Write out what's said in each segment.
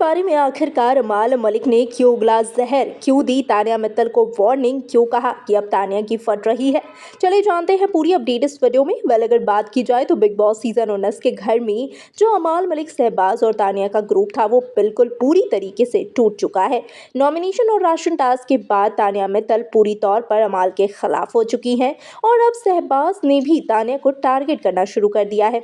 बारे में आखिरकार अमाल मलिक ने क्यों उगला जहर, क्यों दी तानिया मित्तल को वार्निंग, क्यों कहा कि अब तानिया की फट रही है। चलिए जानते हैं पूरी अपडेट इस वीडियो में। अगर बात की जाए तो बिग बॉस सीजन 19 के घर में जो अमाल मलिक, शहबाज और तानिया का ग्रुप था वो बिल्कुल पूरी तरीके से टूट चुका है। नॉमिनेशन और राशन टास्क के बाद तानिया मित्तल पूरी तौर पर अमाल के खिलाफ हो चुकी हैं और अब शहबाज ने भी तानिया को टारगेट करना शुरू कर दिया है।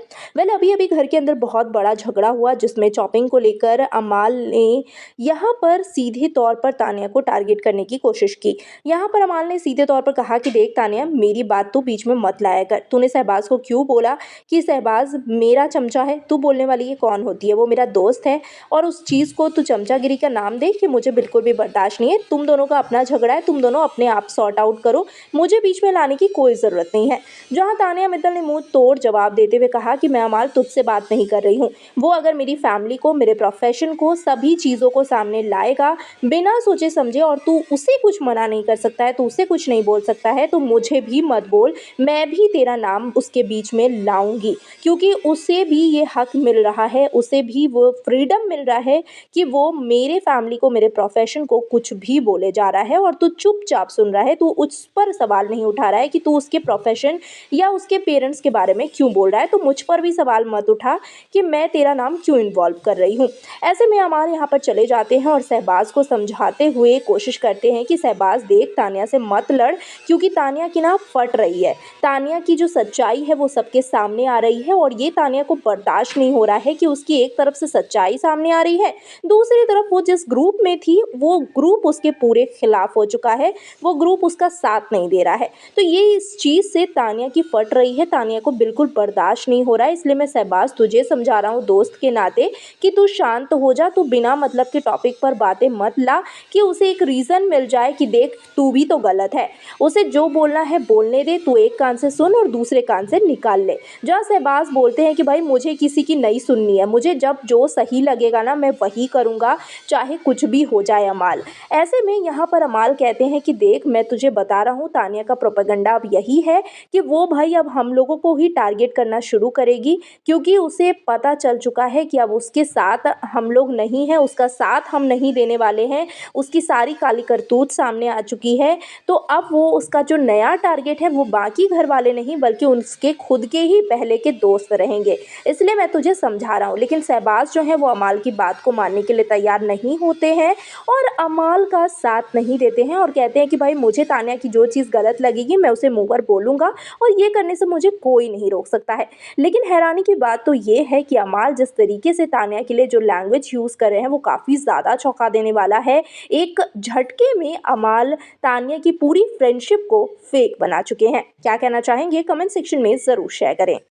अभी अभी घर के अंदर बहुत बड़ा झगड़ा हुआ जिसमें चॉपिंग को लेकर अमाल ने यहाँ पर सीधे तौर पर तानिया को टारगेट करने की कोशिश की। यहाँ पर अमाल ने सीधे तौर पर कहा कि देख तानिया, मेरी बात तो बीच में मत लाया कर। तूने शहबाज को क्यों बोला कि शहबाज मेरा चमचा है, तू बोलने वाली ये कौन होती है, वो मेरा दोस्त है। और उस चीज़ को तू चमचागिरी का नाम दे कि मुझे बिल्कुल भी बर्दाश्त नहीं है। तुम दोनों का अपना झगड़ा है, तुम दोनों अपने आप सॉर्ट आउट करो, मुझे बीच में लाने की कोई ज़रूरत नहीं है। जहाँ तानिया मित्तल ने मुंह तोड़ जवाब देते हुए कहा कि मैं अमाल तुझसे बात नहीं कर रही हूँ। वो अगर मेरी फैमिली को, मेरे प्रोफेशन को, सभी चीज़ों को सामने लाएगा बिना सोचे समझे और तू उसे कुछ मना नहीं कर सकता है, तू उसे कुछ नहीं बोल सकता है, तो मुझे भी मत बोल। मैं भी तेरा नाम उसके बीच में लाऊंगी क्योंकि उसे भी ये हक मिल रहा है, उसे भी वो फ्रीडम मिल रहा है कि वो मेरे फैमिली को, मेरे प्रोफेशन को कुछ भी बोले जा रहा है और तू चुपचाप सुन रहा है। तू उस पर सवाल नहीं उठा रहा है कि तू उसके प्रोफेशन या उसके पेरेंट्स के बारे में क्यों बोल रहा है। तो मुझ पर भी सवाल मत उठा कि मैं तेरा नाम क्यों इन्वॉल्व कर रही हूँ। ऐसे में अमाल यहाँ पर चले जाते हैं और शहबाज को समझाते हुए कोशिश करते हैं कि शहबाज देख, तानिया से मत लड़ क्योंकि तानिया की ना फट रही है। तानिया की जो सच्चाई है वो सबके सामने आ रही है और ये तानिया को बर्दाश्त नहीं हो रहा है कि उसकी एक तरफ से सच्चाई सामने आ रही है, दूसरी तरफ वो जिस ग्रुप में थी वो ग्रुप उसके पूरे खिलाफ हो चुका है, वो ग्रुप उसका साथ नहीं दे रहा है। तो ये इस चीज़ से तानिया की फट रही है, तानिया को बिल्कुल बर्दाश्त नहीं हो रहा है। इसलिए मैं शहबाज तुझे समझा रहा हूँ दोस्त के नाते कि तू शांत हो जा, तू बिना मतलब के टॉपिक पर बातें मत ला कि उसे एक रीज़न मिल जाए कि देख तू भी तो गलत है। उसे जो बोलना है बोलने दे, तू एक कान से सुन और दूसरे कान से निकाल ले। जहाँ शहबाज बोलते हैं कि भाई मुझे किसी की नहीं सुननी है, मुझे जब जो सही लगेगा ना मैं वही करूँगा, चाहे कुछ भी हो जाए अमाल। ऐसे में यहाँ पर अमाल कहते हैं कि देख मैं तुझे बता रहा हूँ, तानिया का प्रोपेगेंडा अब यही है कि वो भाई अब हम लोगों को ही टारगेट करना शुरू करेगी क्योंकि उसे पता चल चुका है कि अब उसके साथ हम लोग नहीं हैं, उसका साथ हम नहीं देने वाले हैं। उसकी सारी काली करतूत सामने आ चुकी है। तो अब वो उसका जो नया टारगेट है वो बाकी घर वाले नहीं बल्कि उसके खुद के ही पहले के दोस्त रहेंगे। इसलिए मैं तुझे समझा रहा हूँ। लेकिन शहबाज जो है वो अमाल की बात को मानने के लिए तैयार नहीं होते हैं और अमाल का साथ नहीं देते हैं और कहते हैं कि भाई मुझे तानिया की जो चीज़ गलत लगेगी मैं उसे मुँह पर बोलूँगा और ये करने से मुझे कोई नहीं रोक सकता है। लेकिन हैरानी की बात तो ये है कि अमाल जिस तरीके से तानिया के लिए जो लैंग्वेज यूज़ कर रहे हैं वो काफ़ी ज़्यादा चौंका देने वाला है। एक झटके में अमाल तानिया की पूरी फ्रेंडशिप को फेक बना चुके हैं। क्या कहना चाहेंगे कमेंट सेक्शन में ज़रूर शेयर करें।